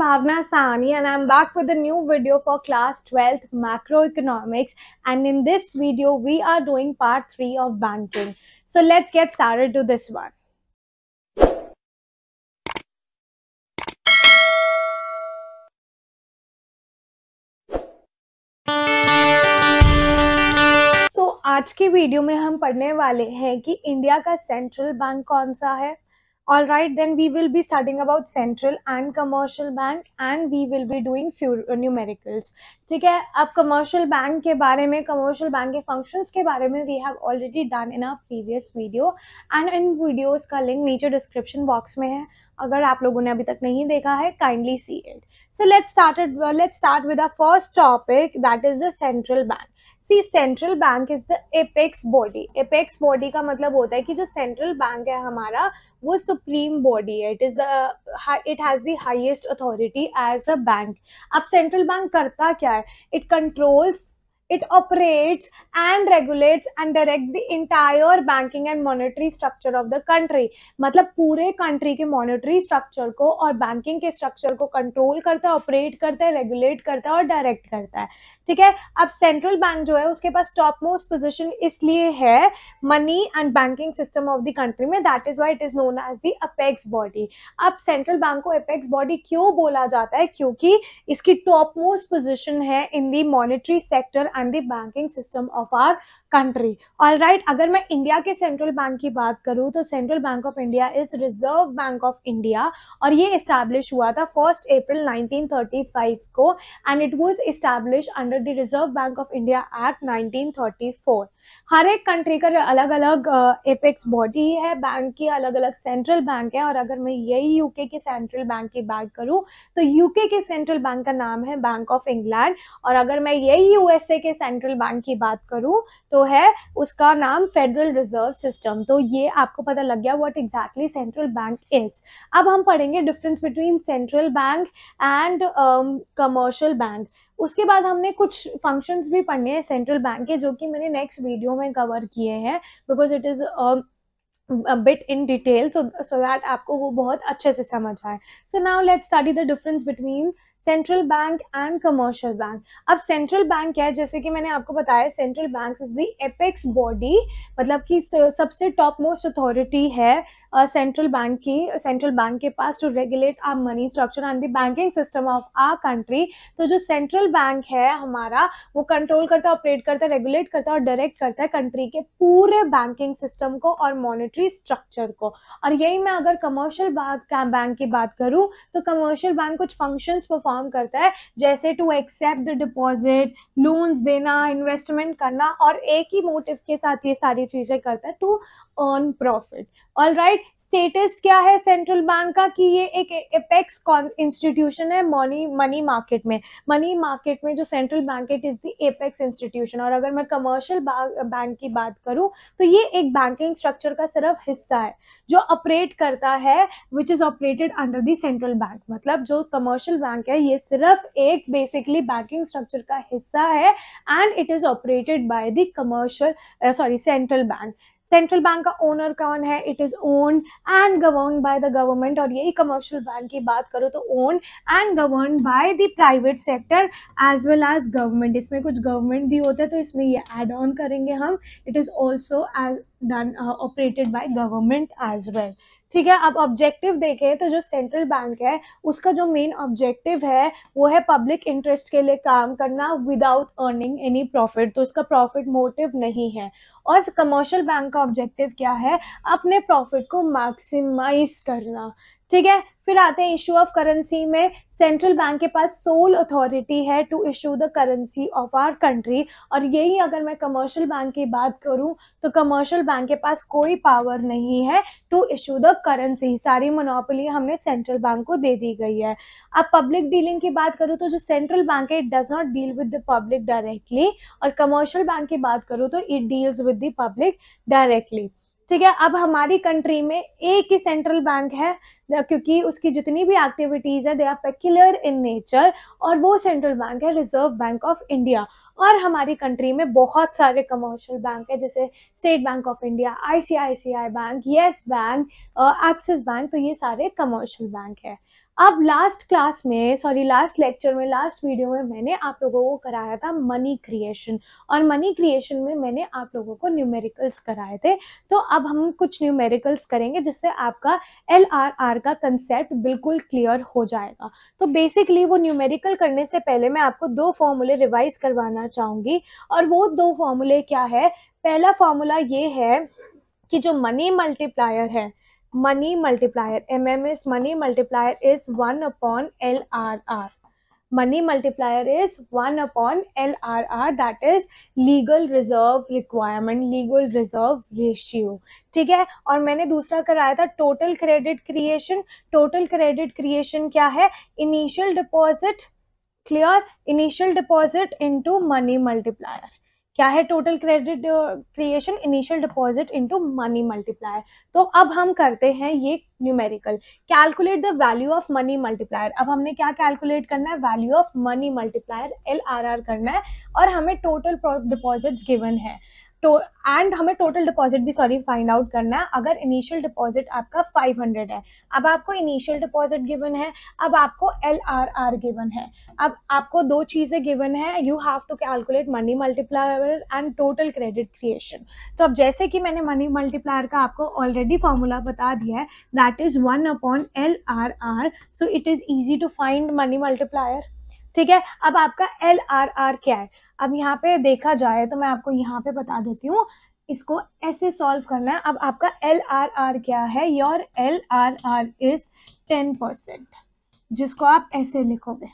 Bhavna Sahni and I'm back with a new video for class 12th macroeconomics, and in this video we are doing part 3 of banking. So let's get started to this one. आज की video में हम पढ़ने वाले हैं कि India का central bank कौन सा है. All right, then we will be studying about central and commercial bank and we will be doing few numericals. ठीक है, अब commercial bank के बारे में, commercial bank के functions के बारे में we have already done in our previous video and in videos का link नीचे description box में है. अगर आप लोगों ने अभी तक नहीं देखा है, kindly see it. So let's start with our first topic, that is the central bank. See, central bank is the apex body. Apex body का मतलब होता है कि जो central bank है हमारा वो supreme body है. It has the highest authority as a bank. अब central bank करता क्या है? It controls, it operates and regulates and directs the entire banking and monetary structure of the country. मतलब पूरे country के monetary structure को और banking के structure को control करता है, operate करता है, regulate करता है और direct करता है. ठीक है, अब सेंट्रल बैंक जो है उसके पास टॉप मोस्ट पोजीशन इसलिए है money and banking system of the country में, that is why it is known as the apex body. अब सेंट्रल बैंक को अपेक्स बॉडी क्यों बोला जाता है? क्योंकि इसकी टॉप मोस्ट पोजीशन है in the monetary sector and the banking system of our country. Alright, अगर मैं इंडिया के सेंट्रल बैंक की बात करूं तो central bank of India is reserve bank of India और ये एस्टैब्लिश हुआ था 1 अप्रैल 1935 को and it was establish under the reserve bank of India act 1934. हर एक कंट्री का अलग अलग एपेक्स बॉडी है, बैंक की अलग अलग सेंट्रल बैंक है. और अगर मैं यही यूके के सेंट्रल बैंक की बात करूं तो यूके के सेंट्रल बैंक का नाम है बैंक ऑफ इंग्लैंड और अगर मैं यही यूएसए के सेंट्रल बैंक की बात करूं तो है उसका नाम फेडरल रिजर्व सिस्टम. तो ये आपको पता लग गया what exactly central bank is. अब हम पढ़ेंगे difference between central bank and commercial bank. उसके बाद हमने कुछ फंक्शंस भी पढ़ने हैं सेंट्रल बैंक के, जो कि मैंने नेक्स्ट वीडियो में कवर किए हैं because it is a bit in detail so that आपको वो बहुत अच्छे से समझ आए. So now let's study the difference between central bank and commercial bank. अब सेंट्रल बैंक क्या है? जैसे कि मैंने आपको बताया, central bank is the apex body, मतलब कि सबसे टॉप मोस्ट अथॉरिटी है सेंट्रल बैंक की, सेंट्रल बैंक के पास to regulate our money structure and the banking system of our country. तो जो सेंट्रल बैंक है हमारा वो कंट्रोल करता है, ऑपरेट करता है, रेगुलेट करता है और डायरेक्ट करता है कंट्री के पूरे बैंकिंग सिस्टम को और मॉनेटरी स्ट्रक्चर को. और यही मैं अगर कमर्शियल बैंक की बात करूं तो कमर्शियल बैंक कुछ फंक्शंस परफॉर्म करता है, जैसे to accept the deposit, loans देना, इन्वेस्टमेंट करना और एक ही मोटिव के साथ ये सारी चीजें करता है, to earn profit. Alright, status क्या है सेंट्रल बैंक का कि ये एक एपेक्स इंस्टीट्यूशन है मनी मार्केट में. मनी मार्केट में जो सेंट्रल बैंक है it is the apex institution. और अगर मैं कमर्शियल बैंक की बात करूं तो ये एक बैंकिंग स्ट्रक्चर का सिर्फ हिस्सा है जो ऑपरेट करता है, which is operated under the central bank. मतलब जो कमर्शियल बैंक है ये सिर्फ एक बेसिकली बैंकिंग स्ट्रक्चर का हिस्सा है and it is operated by the central bank. Central bank का ओनर कौन है? It is owned and govern by the government. और यही कमर्शियल बैंक की बात करो तो owned and govern by the private sector as well as government. इसमें कुछ गवर्नमेंट भी होता है तो इसमें ये एड ऑन करेंगे हम. It is also as done operated by government as well. ठीक है, अब ऑब्जेक्टिव देखें तो जो सेंट्रल बैंक है उसका जो मेन ऑब्जेक्टिव है वो है पब्लिक इंटरेस्ट के लिए काम करना विदाउट अर्निंग एनी प्रॉफिट. तो उसका प्रॉफिट मोटिव नहीं है. और कमर्शियल बैंक का ऑब्जेक्टिव क्या है? अपने प्रॉफिट को मैक्सिमाइज करना. ठीक है, फिर आते हैं इशू ऑफ करेंसी में. सेंट्रल बैंक के पास सोल अथॉरिटी है to issue the currency of our country. और यही अगर मैं कमर्शियल बैंक की बात करूं तो कमर्शियल बैंक के पास कोई पावर नहीं है टू इशू द करेंसी. सारी मोनोपोली हमने सेंट्रल बैंक को दे दी गई है. अब पब्लिक डीलिंग की बात करूं तो जो सेंट्रल बैंक है it does not deal with the public directly और कमर्शियल बैंक की बात करूं तो it deals with the public directly. ठीक है, अब हमारी कंट्री में एक ही सेंट्रल बैंक है क्योंकि उसकी जितनी भी एक्टिविटीज है they are peculiar in nature और वो सेंट्रल बैंक है रिजर्व बैंक ऑफ इंडिया. और हमारी कंट्री में बहुत सारे कमर्शियल बैंक है जैसे state bank of India, ICICI bank, yes bank, axis bank. तो ये सारे कमर्शियल बैंक है. अब लास्ट लेक्चर में, लास्ट वीडियो में मैंने आप लोगों को कराया था मनी क्रिएशन, और मनी क्रिएशन में मैंने आप लोगों को न्यूमेरिकल्स कराए थे। तो अब हम कुछ न्यूमेरिकल्स करेंगे जिससे आपका LRR का कंसेप्ट बिल्कुल क्लियर हो जाएगा। तो बेसिकली वो न्यूमेरिकल करने से पहले मैं आपको 2 फॉर्मूले रिवाइज करवाना चाहूँगी, और वो 2 फॉर्मूले क्या है। पहला फॉर्मूला ये है कि जो मनी मल्टीप्लायर है, money multiplier, MMS money multiplier is 1 upon LRR. Money multiplier is 1 upon LRR, that is legal reserve requirement, legal reserve ratio. ठीक है। और मैंने दूसरा कराया था total credit creation. Total credit creation क्या है? Initial deposit, clear, initial deposit into money multiplier. क्या है total credit creation? Initial deposit into money multiplier. तो अब हम करते हैं ये numerical, calculate the value of money multiplier. अब हमने क्या कैलकुलेट करना है? Value of money multiplier, LRR करना है, और हमें टोटल डिपॉजिट्स गिवन है एंड हमें टोटल डिपॉजिट भी फाइंड आउट करना है। अगर इनिशियल डिपॉजिट आपका 500 है, अब आपको इनिशियल डिपॉजिट गिवन है, अब आपको LRR गिवन है। अब आपको 2 चीजें गिवन है, you have to calculate money multiplier and total credit creation. तो अब जैसे कि मैंने मनी मल्टीप्लायर का आपको ऑलरेडी फॉर्मूला बता दिया है, that is 1 upon LRR, so it is easy to find money multiplier. ठीक है। अब आपका LRR क्या है? अब यहाँ पे देखा जाए तो मैं आपको यहाँ पे बता देती हूँ, इसको ऐसे सॉल्व करना है। अब आपका LRR क्या है? योर LRR इज 10%, जिसको आप ऐसे लिखोगे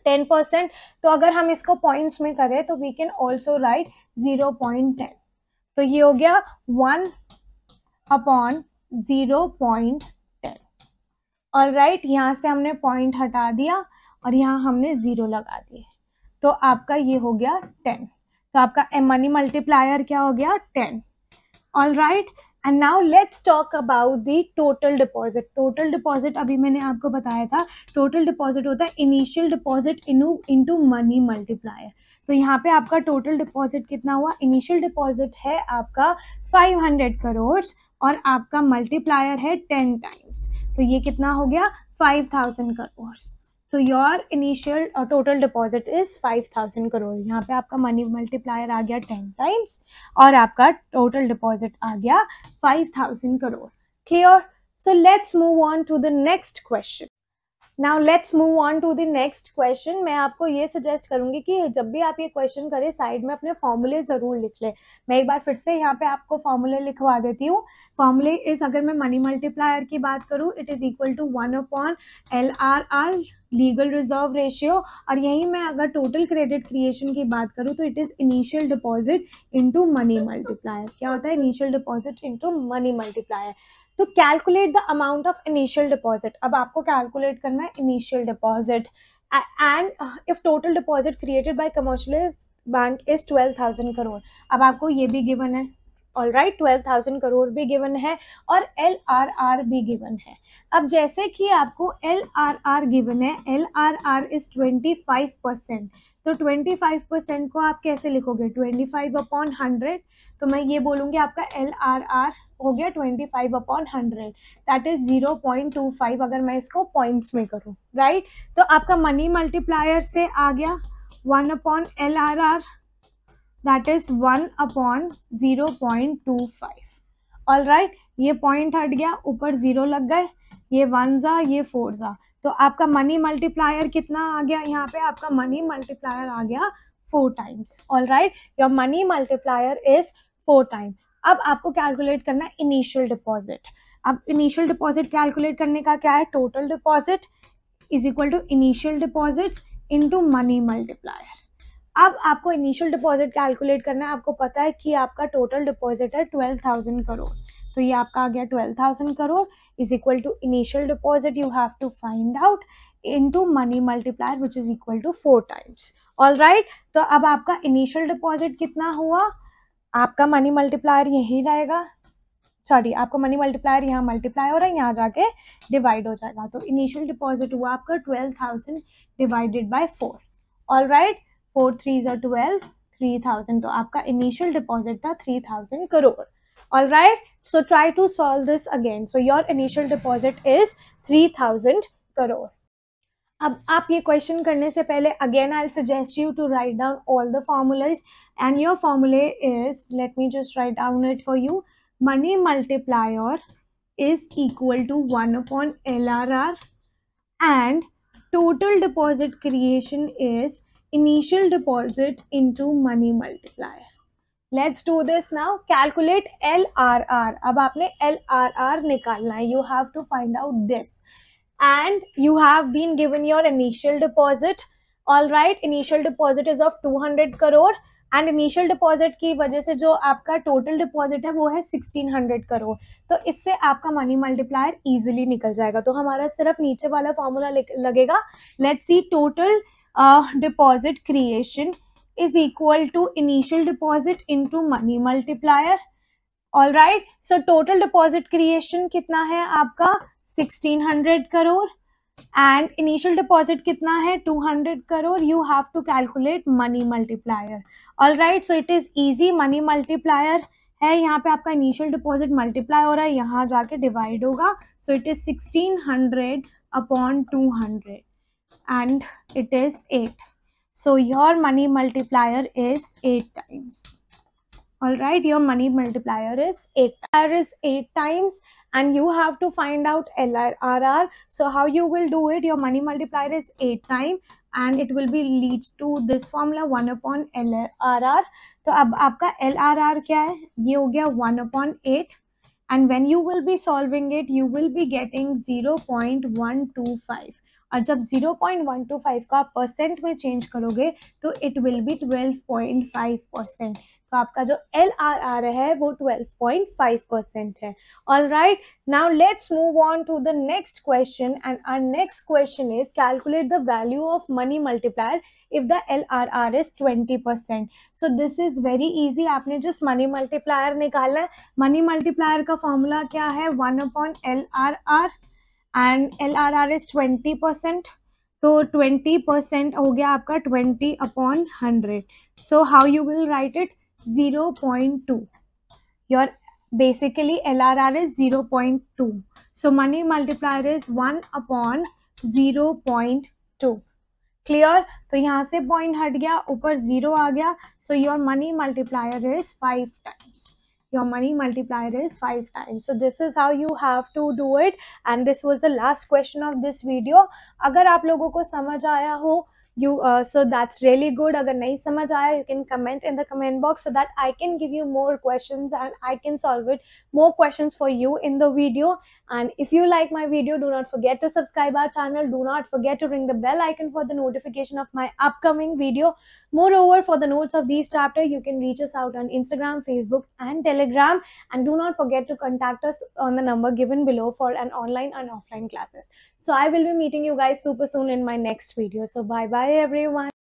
10%। तो अगर हम इसको पॉइंट्स में करें तो वी कैन ऑल्सो राइट 0.10। तो ये हो गया 1 upon 0.10। ऑलराइट, यहाँ से हमने पॉइंट हटा दिया और यहाँ हमने 0 लगा दिए, तो आपका ये हो गया 10। तो आपका मनी मल्टीप्लायर क्या हो गया? 10। Alright, and now let's talk about the total deposit. Total deposit अभी मैंने आपको बताया था, टोटल डिपॉजिट होता है initial deposit into money multiplier. तो यहाँ पे आपका टोटल डिपॉजिट कितना हुआ? इनिशियल डिपॉजिट है आपका 500 करोड़ और आपका मल्टीप्लायर है 10 टाइम्स, तो ये कितना हो गया? 5000 करोड़। तो your initial total deposit is 5000 crore. यहाँ पे आपका मनी मल्टीप्लायर आ गया 10 टाइम्स और आपका टोटल डिपॉजिट आ गया 5000 crore. Clear? So let's move on to the next question. Now let's move on to the next question. मैं आपको ये सजेस्ट करूंगी कि जब भी आप ये क्वेश्चन करें, साइड में अपने फॉर्मूले जरूर लिख लें। मैं एक बार फिर से यहाँ पे आपको फॉर्मूले लिखवा देती हूँ। फॉर्मूले इज, अगर मैं मनी मल्टीप्लायर की बात करूँ, it is equal to 1 upon LRR, legal reserve ratio. और यहीं मैं अगर टोटल क्रेडिट क्रिएशन की बात करूँ तो it is initial deposit into money multiplier. क्या होता है? Initial deposit into money multiplier. तो calculate the amount of initial deposit. अब आपको कैलकुलेट करना है initial deposit, and if total deposit created by commercial bank is 12,000 crore. अब आपको ये भी गिवन है, ऑलराइट, 12,000 करोड़ भी गिवन है और LRR भी गिवन है। अब जैसे कि आपको LRR गिवन है, LRR इज 25%, तो 25% को आप कैसे लिखोगे? 25 upon 100। तो मैं ये बोलूँगी आपका LRR हो गया 25 upon 100, दैट इज 0.25 अगर मैं इसको पॉइंट्स में करूँ, राइट। तो आपका मनी मल्टीप्लायर से आ गया 1 upon LRR, that is 1 upon 0.25। Alright, ये पॉइंट हट गया, ऊपर 0 लग गए, ये 1 जा, ये 4 जा, तो आपका मनी मल्टीप्लायर कितना आ गया? यहाँ पे आपका मनी मल्टीप्लायर आ गया 4 times. Alright, your money multiplier is 4 time. अब आपको कैलकुलेट करना है इनिशियल डिपॉजिट। अब इनिशियल डिपॉजिट कैलकुलेट करने का क्या है? Total deposit is equal to initial deposits into money multiplier. अब आपको इनिशियल डिपॉजिट कैलकुलेट करना है। आपको पता है कि आपका टोटल डिपॉजिट है 12,000 करोड़, तो ये आपका आ गया 12,000 crore is equal to initial deposit you have to find out into money multiplier which is equal to 4 times. Alright, तो अब आपका इनिशियल डिपॉजिट कितना हुआ? आपका मनी मल्टीप्लायर यही रहेगा, सॉरी, आपको मनी मल्टीप्लायर यहाँ मल्टीप्लाई हो रहा है, यहाँ जाके डिवाइड हो जाएगा। तो इनिशियल डिपॉजिट हुआ आपका 12,000 divided by 4। Alright, 4 3s are 12, 3,000, तो आपका इनिशियल डिपॉजिट था 3,000 crore. Alright, so try to solve this again. So your initial deposit is 3,000 crore. अब आप ये क्वेश्चन करने से पहले again I suggest you to write down all the formulas and your फॉर्मूले is, let me just write down it for you, money multiplier is equal to 1 upon LRR and total deposit creation is initial deposit into money multiplier. Let's do this now. Calculate LRR. अब आपने LRR निकालना है. You have to find out this. And you have been given your initial deposit. All right. Initial deposit is of 200 crore. And initial deposit की वजह से जो आपका total deposit है वो है 1600 करोड़. तो इससे आपका मनी मल्टीप्लायर इजीली निकल जाएगा. तो हमारा सिर्फ नीचे वाला फॉर्मूला लगेगा. Let's see, total deposit creation is equal to initial deposit into money multiplier. All right, so total deposit creation कितना है आपका 1600 करोड़ and initial deposit कितना है 200 crore. You have to calculate money multiplier. All right, so it is easy. money multiplier है, यहाँ पे आपका initial deposit multiply हो रहा है, यहाँ जाके divide होगा. So it is 1600 upon 200 and it is 8. So your money multiplier is 8 times. All right, your money multiplier is 8 times and you have to find out LRR. So how you will do it? Your money multiplier is 8 times and it will be leads to this formula 1 upon LRR. तो अब आपका LRR क्या है? ये हो गया 1 upon 8 and when you will be solving it, you will be getting 0.125. और जब 0.125 का परसेंट में चेंज करोगे तो इट विल बी 12.5%. तो आपका जो LRR है वो 12.5% है. All right, now let's move on to the next question and our next question is calculate the value of money multiplier if the LRR is 20%. So this is very easy. आपने just money multiplier निकालना है. money multiplier का formula क्या है? 1 upon LRR and LRR is 20%. तो 20% हो गया आपका 20 upon 100. So how you will write it? 0.2. Your basically LRR is 0.2. So money multiplier is 1 upon 0.2. Clear? तो यहाँ से पॉइंट हट गया, ऊपर 0 आ गया. So your money multiplier is 5 times. Your money multiplier is 5 times. So this is how you have to do it. And this was the last question of this video. अगर आप लोगों को समझ आया हो, so that's really good. अगर नहीं समझ आया, you can comment in the comment box so that I can give you more questions and I can solve it more questions for you in the video. And if you like my video, do not forget to subscribe our channel. Do not forget to ring the bell icon for the notification of my upcoming video. Moreover, for the notes of these chapter, you can reach us out on Instagram, Facebook and Telegram. And do not forget to contact us on the number given below for an online and offline classes. So I will be meeting you guys super soon in my next video. So bye bye everyone.